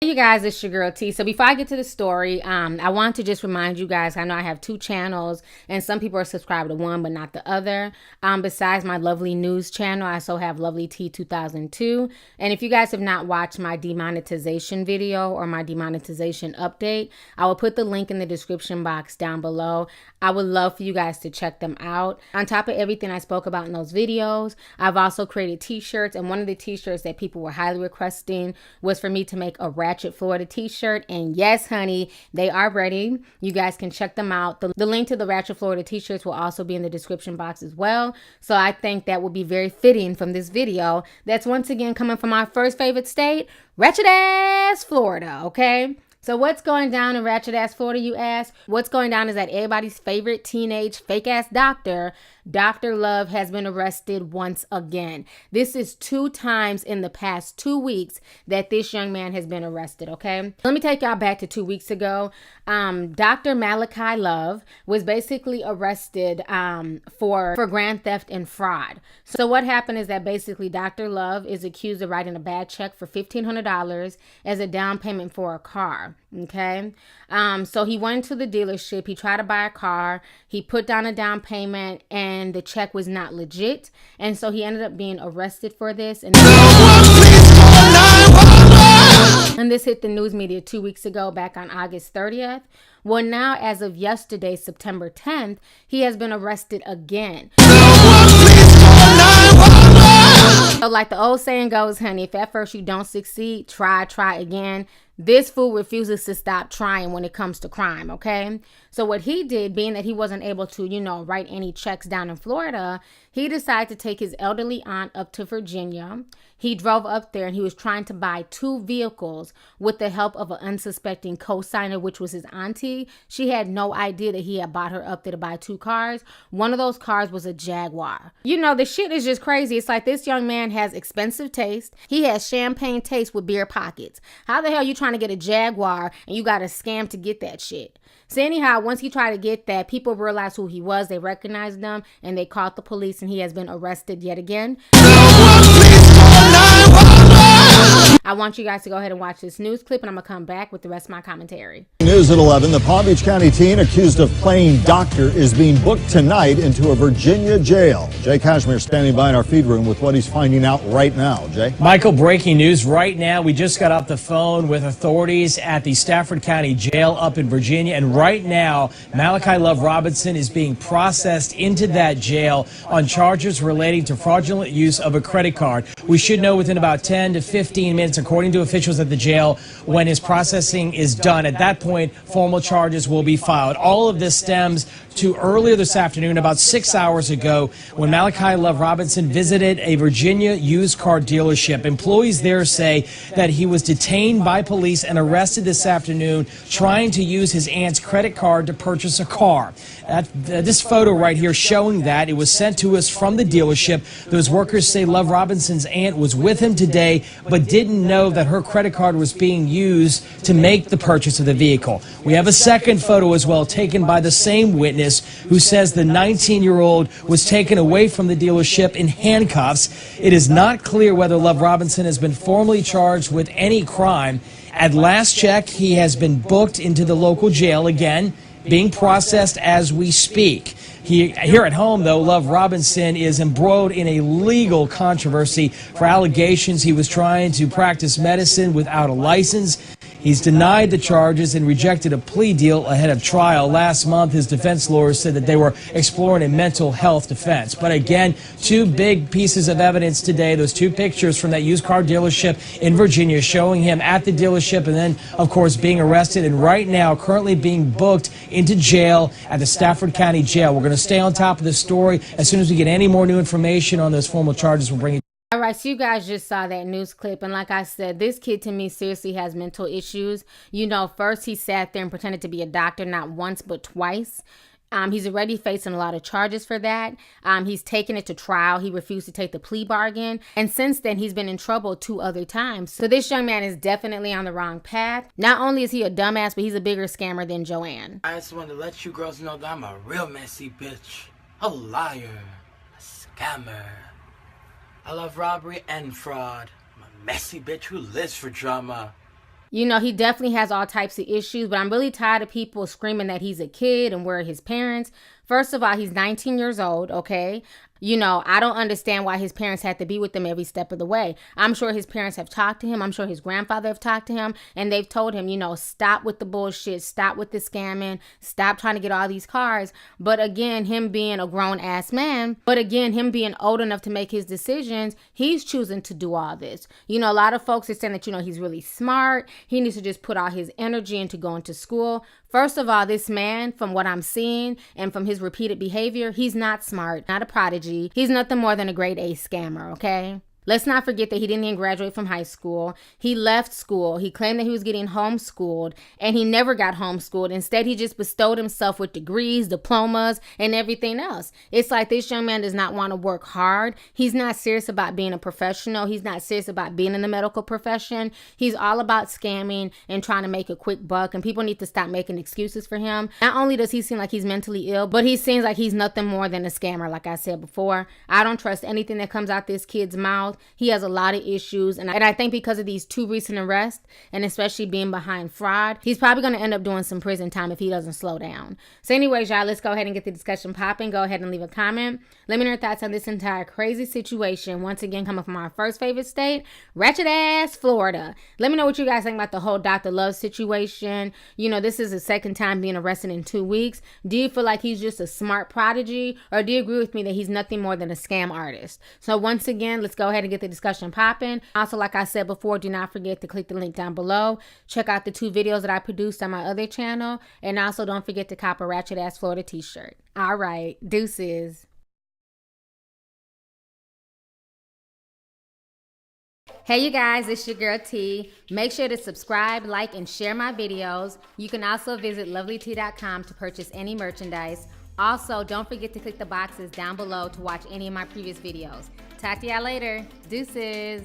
Hey you guys, it's your girl T. So before I get to the story, I want to just remind you guys, I know I have two channels and some people are subscribed to one but not the other. Besides my lovely news channel, I also have Lovely T 2002. And if you guys have not watched my demonetization video or my demonetization update, I will put the link in the description box down below. I would love for you guys to check them out. On top of everything I spoke about in those videos, I've also created t-shirts, and one of the t-shirts that people were highly requesting was for me to make a Ratchet Florida t-shirt. And yes, honey, they are ready. You guys can check them out. The link to the Ratchet Florida t-shirts will also be in the description box as well. So I think that will be very fitting from this video. That's once again coming from our first favorite state, Ratchet ass Florida, okay? So what's going down in Ratchet ass Florida, you ask? What's going down is that everybody's favorite teenage fake ass doctor, Dr. Love, has been arrested once again. This is 2 times in the past 2 weeks that this young man has been arrested, okay? Let me take y'all back to 2 weeks ago. Dr. Malachi Love was basically arrested for grand theft and fraud. So what happened is that basically Dr. Love is accused of writing a bad check for $1,500 as a down payment for a car. Okay. So he went to the dealership. He tried to buy a car. He put down a down payment and the check was not legit. And so he ended up being arrested for this. And this hit the news media 2 weeks ago, back on August 30th. Well, now, as of yesterday, September 10th, he has been arrested again. So like the old saying goes, honey, if at first you don't succeed, try again. This fool refuses to stop trying when it comes to crime, okay? So what he did, being that he wasn't able to, write any checks down in Florida, he decided to take his elderly aunt up to Virginia. He drove up there and he was trying to buy 2 vehicles with the help of an unsuspecting co-signer, which was his auntie. She had no idea that he had bought her up there to buy 2 cars. One of those cars was a Jaguar. The shit is just crazy. It's like this young man has expensive taste. He has champagne taste with beer pockets. How the hell you trying to get a Jaguar and you got to scam to get that shit? So anyhow, once he tried to get that, people realized who he was. They recognized him and they called the police, and he has been arrested yet again. I want you guys to go ahead and watch this news clip, and I'm going to come back with the rest of my commentary. News at 11. The Palm Beach County teen accused of playing doctor is being booked tonight into a Virginia jail. Jay Cashmere standing by in our feed room with what he's finding out right now. Jay? Michael, breaking news right now. We just got off the phone with authorities at the Stafford County Jail up in Virginia, and right now Malachi Love Robinson is being processed into that jail on charges relating to fraudulent use of a credit card. We should know within about 10 to 15 minutes, according to officials at the jail, when his processing is done. At that point, formal charges will be filed. All of this stems to earlier this afternoon, about 6 hours ago, when Malachi Love Robinson visited a Virginia used car dealership. Employees there say that he was detained by police and arrested this afternoon trying to use his aunt's credit card to purchase a car. This photo right here showing that. It was sent to us from the dealership. Those workers say Love Robinson's aunt was with him today but didn't know that her credit card was being used to make the purchase of the vehicle. We have a second photo as well, taken by the same witness, who says the 19-year-old was taken away from the dealership in handcuffs. It is not clear whether Love Robinson has been formally charged with any crime. At last check, he has been booked into the local jail again, being processed as we speak. Here at home, though, Love Robinson is embroiled in a legal controversy for allegations he was trying to practice medicine without a license. He's denied the charges and rejected a plea deal ahead of trial. Last month, his defense lawyers said that they were exploring a mental health defense. But again, 2 big pieces of evidence today, those 2 pictures from that used car dealership in Virginia showing him at the dealership and then, of course, being arrested and right now currently being booked into jail at the Stafford County Jail. We're going to stay on top of this story. As soon as we get any more new information on those formal charges, we'll bring you. All right, so you guys just saw that news clip, and like I said, this kid to me seriously has mental issues. First he sat there and pretended to be a doctor not once but twice. He's already facing a lot of charges for that. He's taken it to trial. He refused to take the plea bargain, and since then he's been in trouble 2 other times. So this young man is definitely on the wrong path. Not only is he a dumbass, but he's a bigger scammer than Joanne. I just want to let you girls know that I'm a real messy bitch, a liar, a scammer. I love robbery and fraud. I'm a messy bitch who lives for drama. You know, he definitely has all types of issues, but I'm really tired of people screaming that he's a kid and where are his parents. First of all, he's 19 years old, okay? You know, I don't understand why his parents had to be with him every step of the way. I'm sure his parents have talked to him. I'm sure his grandfather have talked to him, and they've told him, you know, stop with the bullshit, stop with the scamming, stop trying to get all these cars. But again, him being a grown ass man, him being old enough to make his decisions, he's choosing to do all this. You know, a lot of folks are saying that, you know, he's really smart. He needs to just put all his energy into going to school. First of all, this man, from what I'm seeing and from his repeated behavior, he's not smart, not a prodigy. He's nothing more than a grade A scammer, okay? Let's not forget that he didn't even graduate from high school. He left school. He claimed that he was getting homeschooled, and he never got homeschooled. Instead, he just bestowed himself with degrees, diplomas, and everything else. It's like this young man does not want to work hard. He's not serious about being a professional. He's not serious about being in the medical profession. He's all about scamming and trying to make a quick buck, and people need to stop making excuses for him. Not only does he seem like he's mentally ill, but he seems like he's nothing more than a scammer, like I said before. I don't trust anything that comes out this kid's mouth. He has a lot of issues, and I think because of these 2 recent arrests, and especially being behind fraud, he's probably going to end up doing some prison time if he doesn't slow down. So anyways, y'all, let's go ahead and get the discussion popping. Go ahead and leave a comment. Let me know your thoughts on this entire crazy situation. Once again, coming from our first favorite state, Ratchet ass Florida. Let me know what you guys think about the whole Dr. Love situation. You know, this is the second time being arrested in 2 weeks. Do you feel like he's just a smart prodigy, or do you agree with me that he's nothing more than a scam artist? So once again, let's go ahead and get the discussion popping. Also, like I said before, do not forget to click the link down below. Check out the 2 videos that I produced on my other channel, and also don't forget to cop a Ratchet ass Florida t-shirt. All right, deuces. Hey you guys, it's your girl T. Make sure to subscribe, like, and share my videos. You can also visit lovelyt.com to purchase any merchandise. Also, don't forget to click the boxes down below to watch any of my previous videos. Talk to y'all later. Deuces.